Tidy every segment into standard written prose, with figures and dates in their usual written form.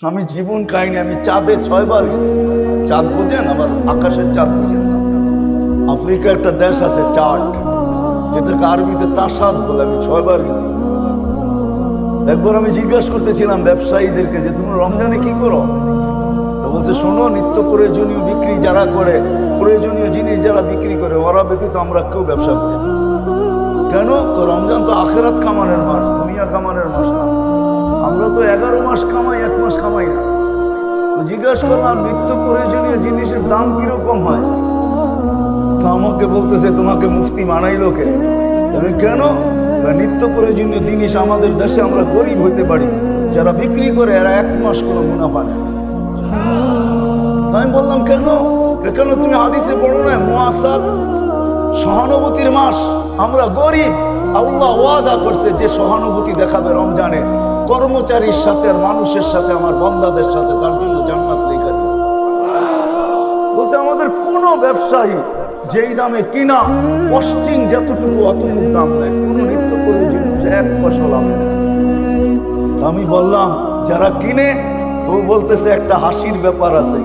আমি জীবন কাহিনী, আমি চাঁদে 6 বার গেছি। চাঁদ বোঝেন? আবার আকাশের চাঁদ বোঝেন না? আফ্রিকা একটা দেশ আছে চাঁদ, যেটাকে আরবিতে তাসাদ বলে। আমি 6 বার গেছি। একবার আমি জিজ্ঞাসা করতেছিলাম ব্যবসায়ীদেরকে যে তুমি রমজানে কি করো? তো বলছে শোনো, নিত্য প্রয়োজনীয় বিক্রি যারা করে, প্রয়োজনীয় জিনিস যারা বিক্রি করে, ওরা ব্যতীত আমরা কেউ ব্যবসা করি না। কেন? তো রমজান তো আখেরাত কামানের মাস, দুনিয়া কামানের মাস না। আমরা তো 11 মাস কামাই, 1 মাস কামাই না। তো জিজ্ঞাসা করলাম নিত্য প্রয়োজনীয় জিনিসের দাম কিরকম হয়? তো আমাকে বলতেছে তোমাকে মুফতি বানাইলো কে? আমি কেন? নিত্য প্রয়োজনীয় জিনিস আমাদের দেশে আমরা গরিব হইতে পারি, যারা বিক্রি করে এরা 1 মাস কোনো মুনাফা নেয়। আমি বললাম কেন? কেন তুমি হাদিসে পড়ো না মুআসার, সহানুভূতির মাস, আমরা গরিব, আল্লাহ ওয়াদা করছে যে সহানুভূতি দেখাবে রমজানে কর্মচারীর সাথে আর মানুষের সাথে, আমার বান্দাদের সাথে, তার জন্য জান্নাত লেখা দিবে। বলছে আমাদের কোন ব্যবসায়ী যেই দামে কিনা কস্টিং যতটুকু অতটুকু দাম নেয়, কোনো নিত্য প্রয়োজনীয় 1 পয়সা লাভ নেই। আমি বললাম যারা কিনে, তো বলতেছে একটা হাসির ব্যাপার আছে,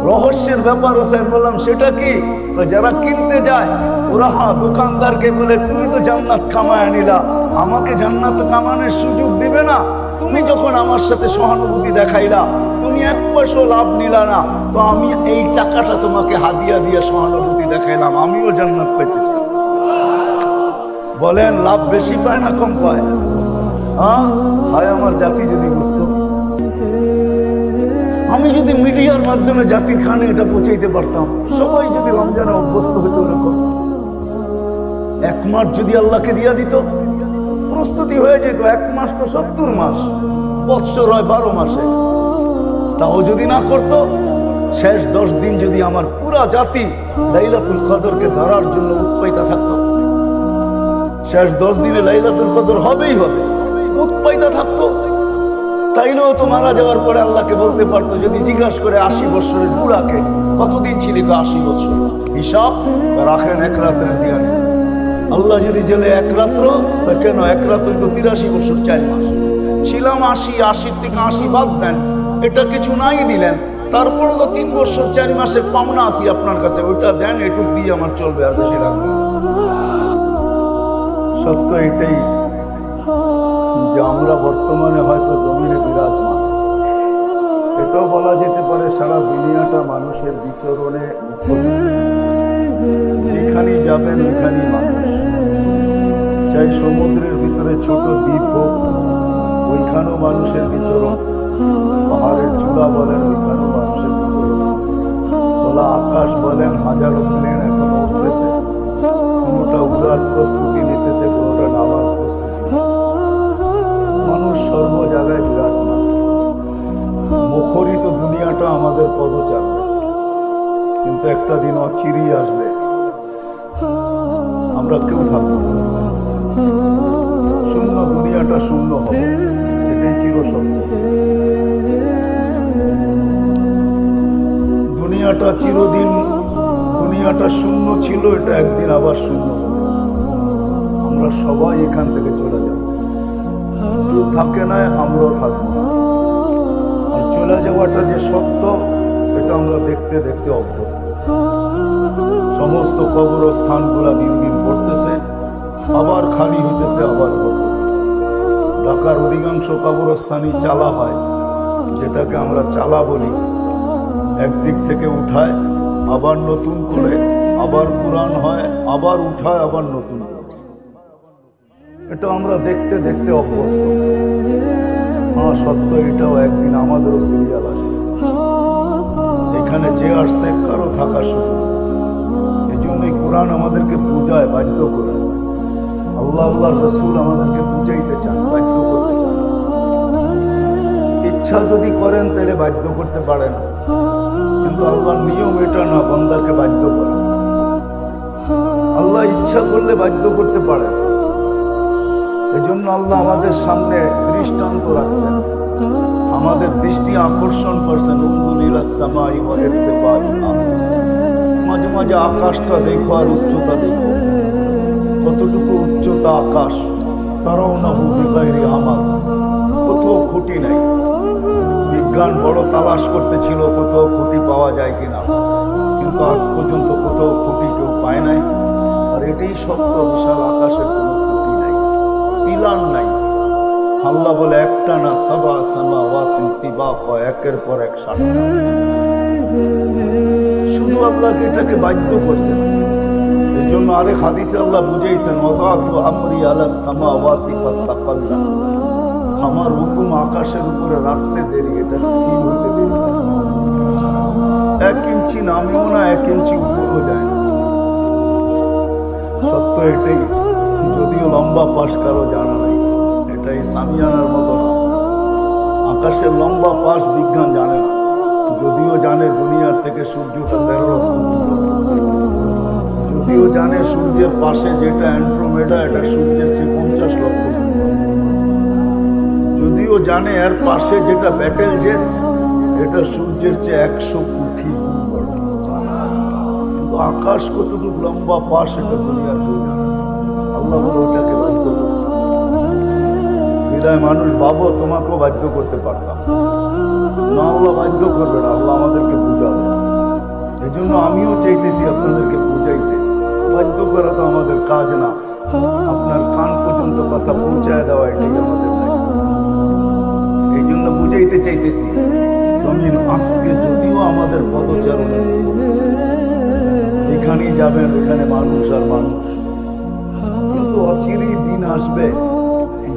রহস্যের ব্যাপার আছে। আমি বললাম সেটা কি? তো যারা কিনতে যায় ওরা দোকানদারকে বলে তুমি তো জান্নাত কামায় নিলা, আমাকে জান্নাত কামানোর সুযোগ দিবে না? তুমি যখন আমার সাথে সহানুভূতি দেখাইলা, তুমি 1 পয়সা লাভ নিলা না, তো আমি এই টাকাটা তোমাকে হাদিয়া দিয়ে সহানুভূতি দেখাইলাম, আমিও জান্নাত পেতে চাই। বলেন লাভ বেশি পায় না কম পায়? হায় আমার জাতি যদি বুঝতো, আমি যদি মিডিয়ার মাধ্যমে জাতির কানে এটা পৌঁছাইতে পারতাম, সবাই যদি রমজানে অভ্যস্ত হইতো এরকম, 1 মাস যদি আল্লাহকে দিয়া দিত, প্রস্তুতি হয়ে যেত। 1 মাস তো 70 মাস, বৎসর হয় 12 মাসে। তাও যদি না করত, শেষ 10 দিন যদি আমার পুরা জাতি লাইলাতুল কদরকে ধরার জন্য উৎপাইতা থাকতো, শেষ 10 দিনে লাইলাতুল কদর হবেই হবে, উৎপাইতা থাকতো, তাইলেও তো মারা যাওয়ার পরে আল্লাহকে বলতে পারতো, যদি জিজ্ঞাসা করে 80 বছরের বুড়াকে কতদিন ছিলি, 80 বছর, হিসাব রাখেন 1 রাতের দিয়া। আল্লাহ যদি জেলে 1 রাত্র, কেন 1 রাত্র তো 83 বছর 4 মাস ছিলাম। 80 থেকে 80 বাদ দেন, এটা কিছু নাই দিলেন, তারপরে তো 3 বছর 4 মাসের পাওনা আসি আপনার কাছে, ওইটা দেন, এটুক দিয়ে আমার চলবে, আর বেশি রাখবেন। সত্য এটাই যে আমরা বর্তমানে হয়তো জমিনে বিরাজমান। এটাও বলা যেতে পারে সারা দুনিয়াটা মানুষের বিচরণে মুখরিত। যেখানেই যাবেন ওইখানেই মানুষ, চাই সমুদ্রের ভিতরে ছোট দ্বীপ হোক, ওইখানেও মানুষের বিচরণ, পাহাড়ের চূড়া বলেন ওইখানেও মানুষের বিচরণ, খোলা আকাশ বলেন, হাজারো প্লেন এখন উঠতেছে, কোনোটা উড়ার প্রস্তুতি নিতেছে, কোনোটা নামার প্রস্তুতি নিতেছে। মানুষ সর্ব জায়গায় বিরাজমান, মুখরিত দুনিয়াটা আমাদের পদচারণে। কিন্তু একটা দিন অচিরেই আসবে, আমরা কেউ থাকবো না, শূন্য, দুনিয়াটা শূন্য হবে, এটাই চিরসত্য। দুনিয়াটা চিরদিন, দুনিয়াটা শূন্য ছিল, এটা একদিন আবার শূন্য হবে। আমরা সবাই এখান থেকে চলে যাব, কেউ থাকে না, আমরাও থাকবো না। আর চলে যাওয়াটা যে সত্য, এটা আমরা দেখতে দেখতে অভ্যস্ত। সমস্ত কবরস্থানগুলা দিন দিন ভরতেছে, আবার খালি হইতেছে, আবার ভরতেছে। ঢাকার অধিকাংশ কবরস্থানই চালা হয়, যেটাকে আমরা চালা বলি। একদিক থেকে উঠায়, আবার নতুন করে, আবার পুরান হয়, আবার উঠায়, আবার নতুন করে। এটা আমরা দেখতে দেখতে অভ্যস্ত। সত্য এটাও একদিন আমাদেরও সিরিয়াল আসবে। এখানে যে আসছে কারো থাকার সুযোগ। এই জন্যই কোরআন আমাদেরকে বুঝায়, বাধ্য করে। আল্লাহ আল্লাহর রসুল আমাদেরকে বুঝাইতে চান, বাধ্য করতে চান। ইচ্ছা যদি করেন তাহলে বাধ্য করতে পারেন, কিন্তু আল্লাহর নিয়ম এটা না বান্দাকে বাধ্য করে। আল্লাহ ইচ্ছা করলে বাধ্য করতে পারেন। এই জন্য আল্লাহ আমাদের সামনে দৃষ্টান্ত রাখছেন, আমাদের দৃষ্টি আকর্ষণ করছেন। মাঝে মাঝে আকাশটা দেখো আর উচ্চতা দেখো, কতটুকু উচ্চতা আকাশ। তারাও না হুবিকাইরি আমার, কোথাও খুঁটি নাই। বিজ্ঞান বড় তালাশ করতেছিল কোথাও খুঁটি পাওয়া যায় কিনা, কিন্তু আজ পর্যন্ত কোথাও খুঁটি কেউ পায় নাই। আর এটাই সত্য, বিশাল আকাশের কোনো খুঁটি নাই, পিলার নাই। আল্লাহ বলে একটা না সাবা সামাওয়াতিন তিবাকা, একের পর এক সাতটা। শুধু আল্লাহকে এটাকে বাধ্য করছেন। এই জন্য আরেক হাদিসে আল্লাহ বুঝাইছেন, ওয়াদাতু আমরি আলাস সামাওয়াতি ফাস্তাকাল্লা, আমার হুকুম আকাশের উপরে রাখতে দেরি, এটা স্থির হতে দেরি। 1 ইঞ্চি নামেও না, 1 ইঞ্চি উপরেও যায় না। সত্য এটাই, যদিও লম্বা পাশ কারো জানা নাই, এটাই সামিয়ানার মতো না। আকাশের লম্বা পাশ বিজ্ঞান জানে না, যদিও জানে দুনিয়ার থেকে সূর্যটা 13 লক্ষ, যদিও জানে সূর্যের পাশে যেটা অ্যান্ড্রোমেডা, এটা সূর্যের চেয়ে 50 লক্ষ, যদিও জানে এর পাশে যেটা ব্যাটেল জেস, এটা সূর্যের চেয়ে 100 কোটি গুণ বড়। কিন্তু আকাশ কতটুকু লম্বা পাশ, এটা দুনিয়ার কেউ জানে না। আল্লাহ বলে ওটাকে বাধ্য করছে। বিদায় মানুষ ভাবো তোমাকেও বাধ্য করতে পারতাম না, আল্লাহ বাধ্য করবে না, আল্লাহ আমাদেরকে বুঝাবে। এই জন্য আমিও চাইতেছি আপনাদেরকে বুঝাইতে। বাধ্য করা তো আমাদের কাজ না, আপনার কান পর্যন্ত কথা পৌঁছায় দেওয়া এটাই আমাদের দায়িত্ব। এই জন্য বুঝাইতে চাইতেছি, জমিন আজকে যদিও আমাদের পদচারণে, এখানেই যাবেন, এখানে মানুষ আর মানুষ, কিন্তু অচিরেই দিন আসবে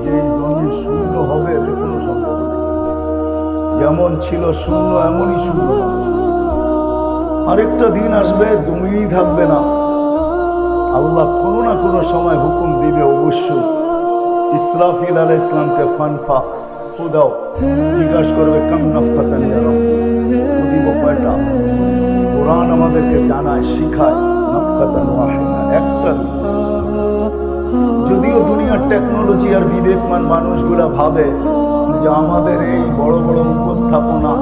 যে এই জমিন শূন্য হবে, এতে কোনো সম্ভব নেই। যেমন ছিল শূন্য এমনই শূন্য। আরেকটা দিন আসবে জমিনই থাকবে না, আল্লাহ কোনো না কোনো সময় হুকুম দিবে অবশ্যই। ইসরাফিল আলাইহিস সালামকে ফানফাক খুদাও জিজ্ঞাসা করবে, কাম নাফকাতানি ইয়া রাব্বি, দিব কয়টা? কোরআন আমাদেরকে জানায়, শিখায়, নাফকাতান ওয়াহিদা, একটা। যদিও দুনিয়ার টেকনোলজি আর বিবেকমান মানুষগুলা ভাবে যে আমাদের এই বড় বড় উপস্থাপনা,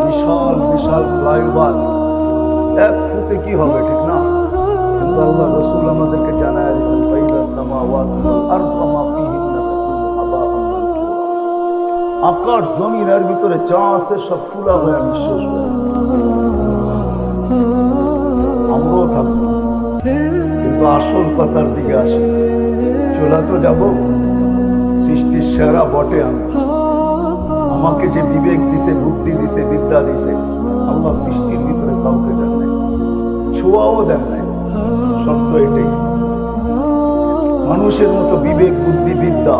বিশাল বিশাল ফ্লাইওভার, 1 ফুটে কি হবে, ঠিক না? কিন্তু আল্লাহ রাসূল আমাদেরকে জানায় দিয়েছেন, ফাইদাস সামাওয়াতু ওয়াল আরদু ওয়া মা ফীহিন্না তাকুনু হাবাআন মানসুরা। আকাশ জমিন এর ভিতরে যা আছে সব তুলা হয়ে নিঃশেষ হয়ে যাবে, আমরাও থাকবো। কিন্তু আসল কথার দিকে আসি, চলা তো যাব। সৃষ্টির সেরা বটে আমি, আমাকে যে বিবেক দিছে, বুদ্ধি দিছে, বিদ্যা দিছে, আল্লাহ সৃষ্টির ভিতরে কাউকে দেন নাই, ছোঁয়াও দেন নাই। সত্য এটাই। মানুষের মতো বিবেক, বুদ্ধি, বিদ্যা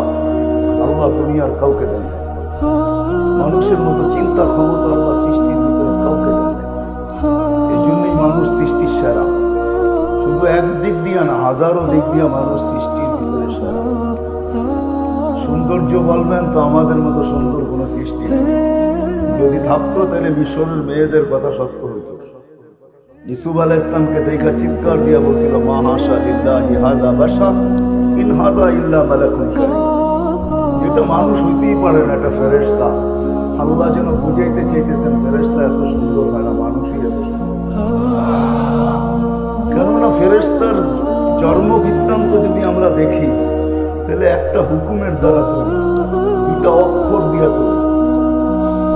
আল্লাহ দুনিয়ার কাউকে দেন নাই। মানুষের মতো চিন্তা ক্ষমতা আল্লাহ সৃষ্টির ভিতরে কাউকে দেন নাই। এই জন্যই মানুষ সৃষ্টির সেরা। শুধু এক দিক দিয়ে না, হাজারো দিক দিয়ে মানুষ সৃষ্টির ভিতরে সেরা। সৌন্দর্য বলবেন তো আমাদের মতো সুন্দর কোনো সৃষ্টি নেই। যদি থাকতো তাহলে মিশরের মেয়েদের কথা সত্য হইতো। ইউসুফ আলাইহিস সালামকে দেখা চিৎকার দিয়া বলছিল, মা হাশা লিল্লাহি হাযা বাশার ইন হাযা ইল্লা মালাকুন কারীম। এটা মানুষ হইতেই পারে না, এটা ফেরেশতা। আল্লাহ যেন বুঝাইতে চাইতেছেন, ফেরেশতা এত সুন্দর হয় না, মানুষই এত সুন্দর। কেননা ফেরেশতার জন্ম বৃত্তান্ত যদি আমরা দেখি, তাহলে একটা হুকুমের দ্বারা তৈরি, 2টা অক্ষর দিয়া তৈরি।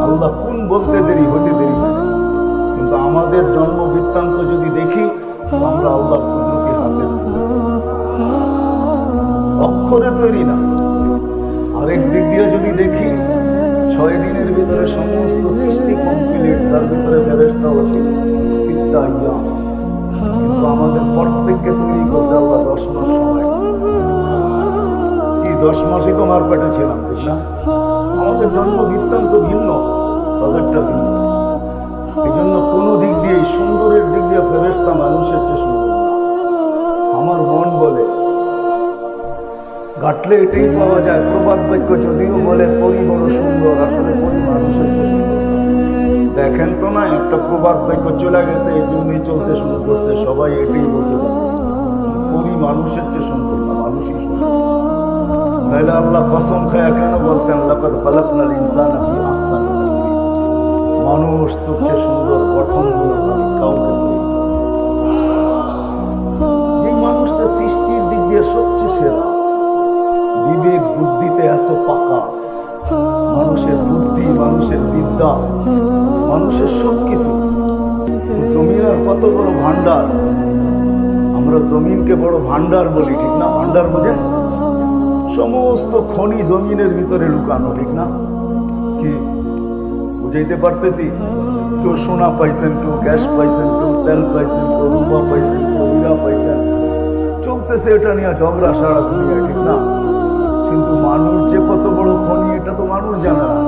আল্লাহ কোন বলতে দেরি, হতে দেরি হয় না। কিন্তু আমাদের জন্ম বৃত্তান্ত যদি দেখি, আমরা আল্লাহর কুদরতি হাতে অক্ষরে তৈরি না। আরেক দিক দিয়ে যদি দেখি, 6 দিনের ভিতরে সমস্ত সৃষ্টি কমপ্লিট, তার ভিতরে ফেরেশতাও ছিল 6 আইয়াম। কিন্তু আমাদের প্রত্যেককে তৈরি করতে আল্লাহ 10 মাস সময় দিয়েছে। কি 10 মাসই তোমার পেটে ছিলাম, ঠিক না? আমাদের জন্ম বৃত্তান্ত ভিন্ন, তাদেরটা ভিন্ন। এই জন্য কোনো দিক দিয়ে, সুন্দরের দিক দিয়ে ফেরেশতা মানুষের চেয়ে সুন্দর না। আমার মন বলে, ঘাটলে এটাই পাওয়া যায়। প্রবাদ বাক্য যদিও বলে পরি বড় সুন্দর, আসলে পরি মানুষের চেয়ে সুন্দর। দেখেন তো না, একটা প্রবাদ বাক্য চলে গেছে, এই জন্যই চলতে শুরু করছে, সবাই এটাই বলতে পারে, পরি মানুষের চেয়ে সুন্দর না, মানুষই সুন্দর। তাহলে আল্লাহ কসম খায়া কেন বলতেন, লাকাদ খালাকনাল ইনসানা ফি আহসানি তাকওয়িম, মানুষ তোর চেয়ে সুন্দর গঠনমূলক আমি কাউকে তৈরি করি। যে মানুষটা সৃষ্টির দিক দিয়ে সবচেয়ে সেরা, বিবেক বুদ্ধিতে এত পাকা, মানুষের বুদ্ধি, মানুষের বিদ্যা, মানুষের সবকিছু। জমিন আর কত বড় ভান্ডার। আমরা জমিনকে বড় ভান্ডার বলি, ঠিক না? ভান্ডার বোঝেন? সমস্ত খনি জমিনের ভিতরে লুকানো, ঠিক না? কি বুঝাইতে পারতেছি? কেউ সোনা পাইছেন, কেউ গ্যাস পাইছেন, কেউ তেল পাইছেন, কেউ রূপা পাইছেন, কেউ হীরা পাইছেন। চলতেছে এটা নিয়ে ঝগড়া সারা দুনিয়া, ঠিক না? কিন্তু মানুষ যে কত বড় খনি এটা তো মানুষ জানে না।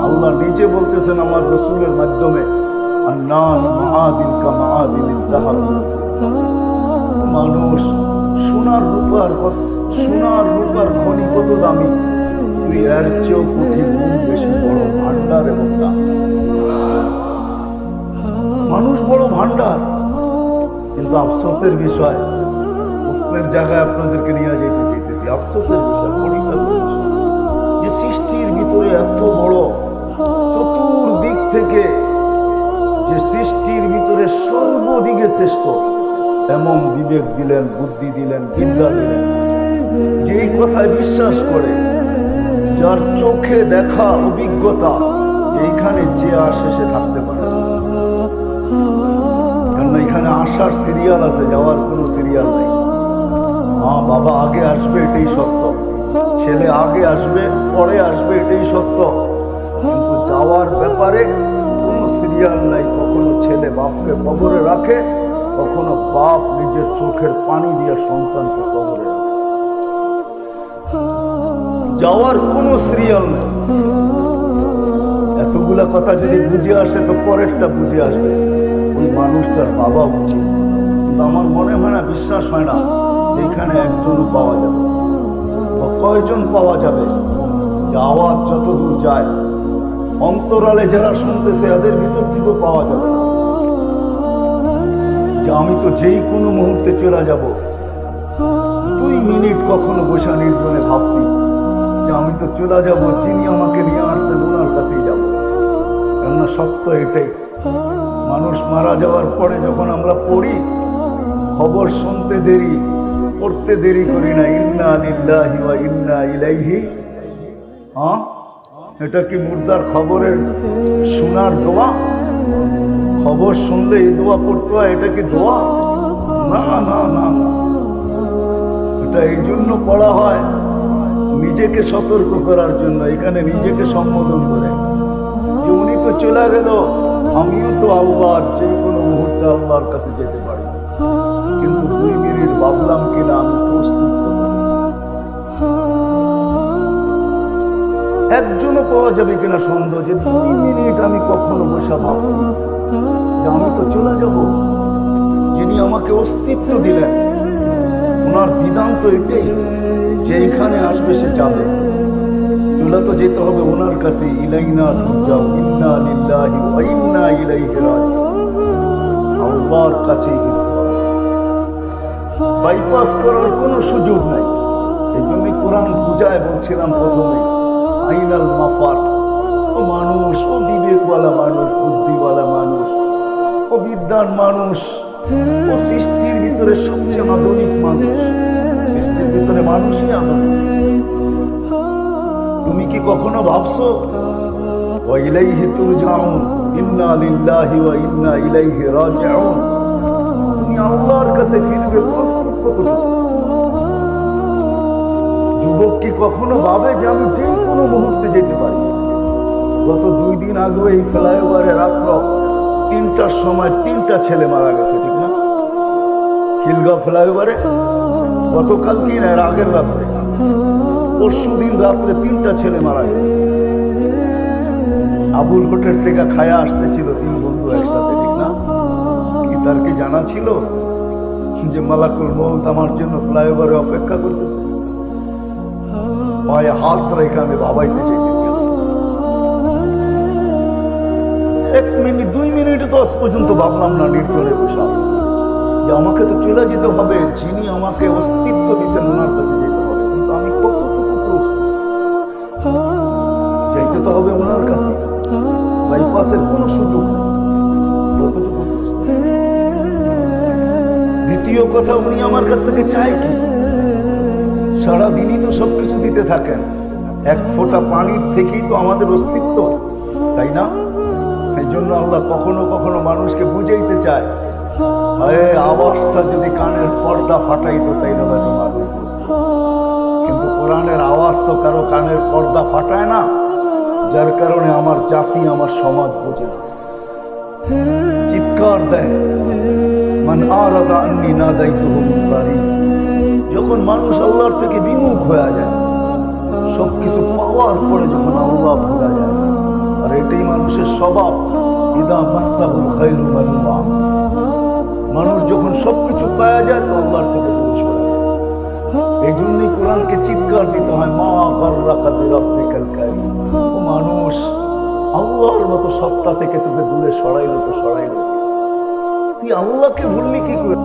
আল্লাহ নিজে বলতেছেন আমার রসুলের মাধ্যমে, আন্নাস মাআদিন কা মাআদিনিল যাহাব। মানুষ সোনার রূপার খনি কত দামি, তুই এর চেয়েও কোটি গুণ বেশি বড় ভান্ডার এবং দামি। মানুষ বড় ভান্ডার, কিন্তু আফসোসের বিষয়, প্রশ্নের জায়গায় আপনাদেরকে নিয়ে যেতে চাইতেছি। আফসোসের বিষয়, পরিতাপের বিষয় যে সৃষ্টির ভিতরে এত বড়, চতুর্দিক থেকে যে সৃষ্টির ভিতরে সর্বদিকে শ্রেষ্ঠ, এমন বিবেক দিলেন, বুদ্ধি দিলেন, বিদ্যা দিলেন, যেই কথায় বিশ্বাস করে, যার চোখে দেখা অভিজ্ঞতা, যেখানে যে আসে সে থাকতে পারে। কারণ এখানে আসার সিরিয়াল আছে, যাওয়ার কোনো সিরিয়াল নেই। মা বাবা আগে আসবে এটাই সত্য, ছেলে আগে আসবে পরে আসবে এটাই সত্য, কিন্তু যাওয়ার ব্যাপারে কোনো সিরিয়াল নাই। কখনো ছেলে বাপকে কবরে রাখে, কখনো বাপ নিজের চোখের পানি দিয়ে সন্তানকে কবরে রাখে। যাওয়ার কোনো সিরিয়াল নেই। এতগুলা কথা যদি বুঝে আসে তো পরেরটা বুঝে আসবে। ওই মানুষটার বাবা উচিত, কিন্তু আমার মনে হয় না, বিশ্বাস হয় না যে এখানে একজনও পাওয়া যাবে বা কয়জন পাওয়া যাবে যে আওয়াজ যত দূর যায় অন্তরালে যারা শুনতেছে এদের ভিতর থেকেও পাওয়া যাবে না যে আমি তো যেই কোনো মুহূর্তে চলে যাব। 2 মিনিট কখনো বসা নির্জনে ভাবছি যে আমি তো চলে যাব, যিনি আমাকে নিয়ে আসছেন ওনার কাছেই যাব। কেননা সত্য এটাই, মানুষ মারা যাওয়ার পরে যখন আমরা পড়ি, খবর শুনতে দেরি, পড়তে দেরি করি না, ইন্না লিল্লাহি ওয়া ইন্না ইলাইহি। এটা কি মুর্দার খবরের শোনার দোয়া? খবর শুনলে এই দোয়া পড়তে হয়, এটা কি দোয়া? না না না, এটা এই জন্য পড়া হয় নিজেকে সতর্ক করার জন্য। এখানে নিজেকে সম্বোধন করে যে উনি তো চলে গেল, আমিও তো আল্লাহর যে কোনো মুহূর্তে আল্লাহর কাছে যেতে পারি, কিন্তু 2 মিনিট ভাবলাম কিনা আমি প্রস্তুত করব। একজনও পাওয়া যাবে কিনা সন্দেহ যে 2 মিনিট আমি কখনো বসে ভাবছি যে আমি তো চলে যাব, যিনি আমাকে অস্তিত্ব দিলেন ওনার বিধান তো এটাই, যেখানে আসবে সে যাবে, চলে তো যেতে হবে ওনার কাছে। ইলাইনা তুরজাউ, ইন্না লিল্লাহি ওয়া ইন্না ইলাইহি রাজিউন। আল্লাহর কাছেই ফিরতে হবে, বাইপাস করার কোনো সুযোগ নাই। এই জন্য কোরআন বুঝায় বলছিলাম প্রথমে, আইনাল মাফার। ও মানুষ, ও বিবেকওয়ালা মানুষ, বুদ্ধিওয়ালা মানুষ, ও বিদ্যান মানুষ, ও সৃষ্টির ভিতরে সবচেয়ে আধুনিক মানুষ। সৃষ্টির ভিতরে মানুষই আধুনিক। তুমি কি কখনো ভাবছো ওয়া ইলাইহি তুরজাউন, ইন্না লিল্লাহি ওয়া ইন্না ইলাইহি রাজিউন? তুমি আল্লাহর কাছে ফিরবে, প্রস্তুত কতটুকু? যুবক কি কখনো ভাবে যে আমি যে কোনো মুহূর্তে যেতে পারি? গত 2 দিন আগে এই ফ্লাইওভারে রাত্র 3টার সময় 3টা ছেলে মারা গেছে, ঠিক না? খিলগাঁও ফ্লাইওভারে গতকাল কি না এর আগের রাত্রে, পরশু দিন রাত্রে 3টা ছেলে মারা গেছে। আবুল হোটেল থেকে খায়া আসতেছিল 3 বন্ধু একসাথে, ঠিক না? কি তার কি জানা ছিল যে মালাকুল মউত আমার জন্য ফ্লাইওভারে অপেক্ষা করতেছে? পায়ে হাত রেখে আমি ভাবাইতে চাইতেছি। 1 মিনিট 2 মিনিট 10 পর্যন্ত ভাবলাম না নির্জনে বসা যে আমাকে তো চলে যেতে হবে, যিনি আমাকে অস্তিত্ব দিচ্ছেন ওনার কাছে যেতে হবে। কিন্তু আমি কতটুকু প্রস্তুত? যেতে তো হবে ওনার কাছে, বাইপাসের কোনো সুযোগ নেই। কতটুকু প্রস্তুত? দ্বিতীয় কথা, উনি আমার কাছ থেকে চাই কি? সারাদিনই তো সবকিছু দিতে থাকেন, এক ফোঁটা পানির থেকেই তো আমাদের অস্তিত্ব, তাই না? এই জন্য আল্লাহ কখনো কখনো মানুষকে বুঝাইতে চায়, আওয়াজটা যদি কানের পর্দা ফাটাইতো তাইলে হয়তো মানুষ বুঝতো। কিন্তু কোরআনের আওয়াজ তো কারো কানের পর্দা ফাটায় না, যার কারণে আমার জাতি আমার সমাজ বোঝে না, চিৎকার দেয়। মান আরাদা আন্নি নাদাইতুহু মুনকারিন। যখন মানুষ আল্লাহর থেকে বিমুখ হয়ে যায়, সবকিছু পাওয়ার পরে যখন আল্লাহ ভুলে যায়, আর এটাই মানুষের স্বভাব। ইদা মাসসাহুল খায়রু মানুআ। মানুষ যখন সবকিছু পাওয়া যায় তো আল্লাহর থেকে দূরে সরে যায়। এই জন্যই কোরআনকে চিৎকার দিতে হয়, মা গাররাকা বিরাব্বিকাল কারীম। ও মানুষ, আল্লাহর মতো সত্তা থেকে তোকে দূরে সরাইলো তো সরাইলো, তুই আল্লাহকে ভুললি কি করে?